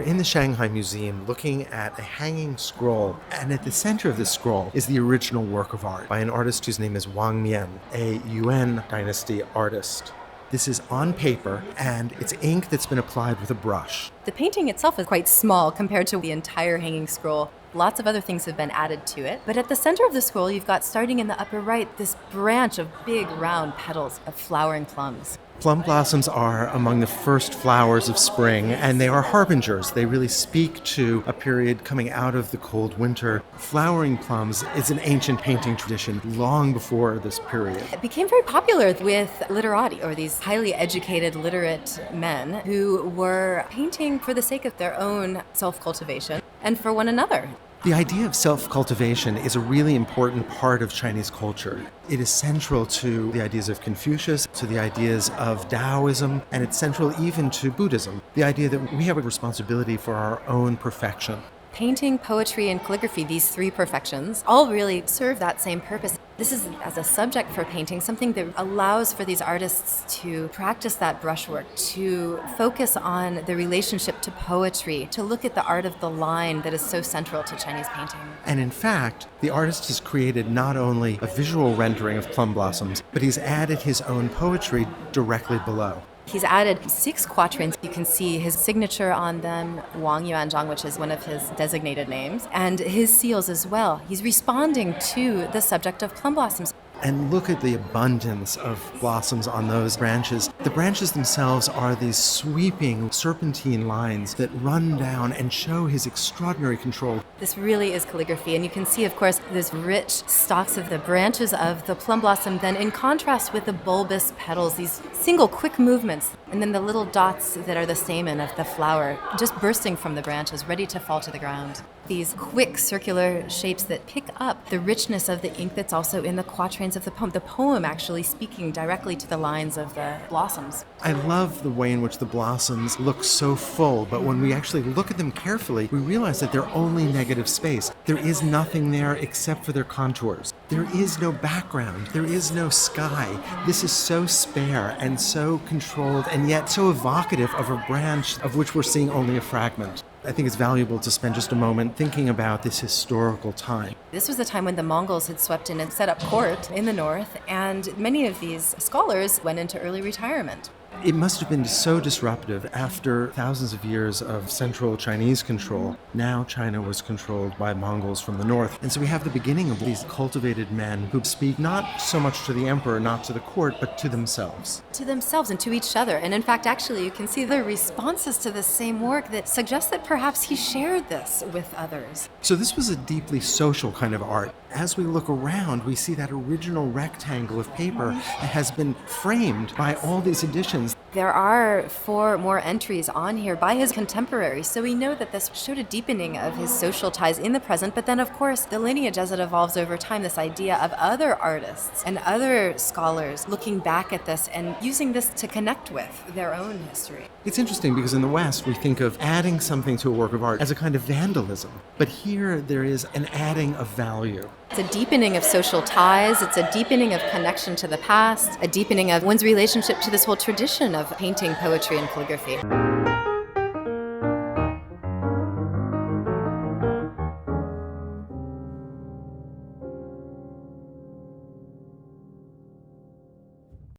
in the Shanghai Museum looking at a hanging scroll, and at the center of this scroll is the original work of art by an artist whose name is Wang Mian, a Yuan dynasty artist. This is on paper, and it's ink that's been applied with a brush. The painting itself is quite small compared to the entire hanging scroll. Lots of other things have been added to it. But at the center of the scroll, you've got, starting in the upper right, this branch of big round petals of flowering plums. Plum blossoms are among the first flowers of spring, and they are harbingers. They really speak to a period coming out of the cold winter. Flowering plums is an ancient painting tradition long before this period. It became very popular with literati, or these highly educated, literate men who were painting for the sake of their own self-cultivation and for one another. The idea of self-cultivation is a really important part of Chinese culture. It is central to the ideas of Confucius, to the ideas of Taoism, and it's central even to Buddhism. The idea that we have a responsibility for our own perfection. Painting, poetry, and calligraphy, these three perfections, all really serve that same purpose. This is, as a subject for painting, something that allows for these artists to practice that brushwork, to focus on the relationship to poetry, to look at the art of the line that is so central to Chinese painting. And in fact, the artist has created not only a visual rendering of plum blossoms, but he's added his own poetry directly below. He's added 6 quatrains. You can see his signature on them, Wang Yuan, which is one of his designated names, and his seals as well. He's responding to the subject of plum blossoms. And look at the abundance of blossoms on those branches. The branches themselves are these sweeping serpentine lines that run down and show his extraordinary control. This really is calligraphy, and you can see, of course, those rich stalks of the branches of the plum blossom, then in contrast with the bulbous petals, these single quick movements, and then the little dots that are the stamen of the flower just bursting from the branches, ready to fall to the ground. These quick circular shapes that pick up the richness of the ink that's also in the quatrains of the poem actually speaking directly to the lines of the blossoms. I love the way in which the blossoms look so full, but when we actually look at them carefully, we realize that they're only negative space. There is nothing there except for their contours. There is no background. There is no sky. This is so spare and so controlled and yet so evocative of a branch of which we're seeing only a fragment. I think it's valuable to spend just a moment thinking about this historical time. This was the time when the Mongols had swept in and set up court in the north, and many of these scholars went into early retirement. It must have been so disruptive after thousands of years of central Chinese control. Now China was controlled by Mongols from the north. And so we have the beginning of these cultivated men who speak not so much to the emperor, not to the court, but to themselves. To themselves and to each other. And in fact, actually, you can see the responses to the same work that suggest that perhaps he shared this with others. So this was a deeply social kind of art. As we look around, we see that original rectangle of paper has been framed by all these additions. There are 4 more entries on here by his contemporaries, so we know that this showed a deepening of his social ties in the present, but then of course the lineage as it evolves over time, this idea of other artists and other scholars looking back at this and using this to connect with their own history. It's interesting because in the West we think of adding something to a work of art as a kind of vandalism, but here there is an adding of value. It's a deepening of social ties, it's a deepening of connection to the past, a deepening of one's relationship to this whole tradition of painting, poetry, and calligraphy.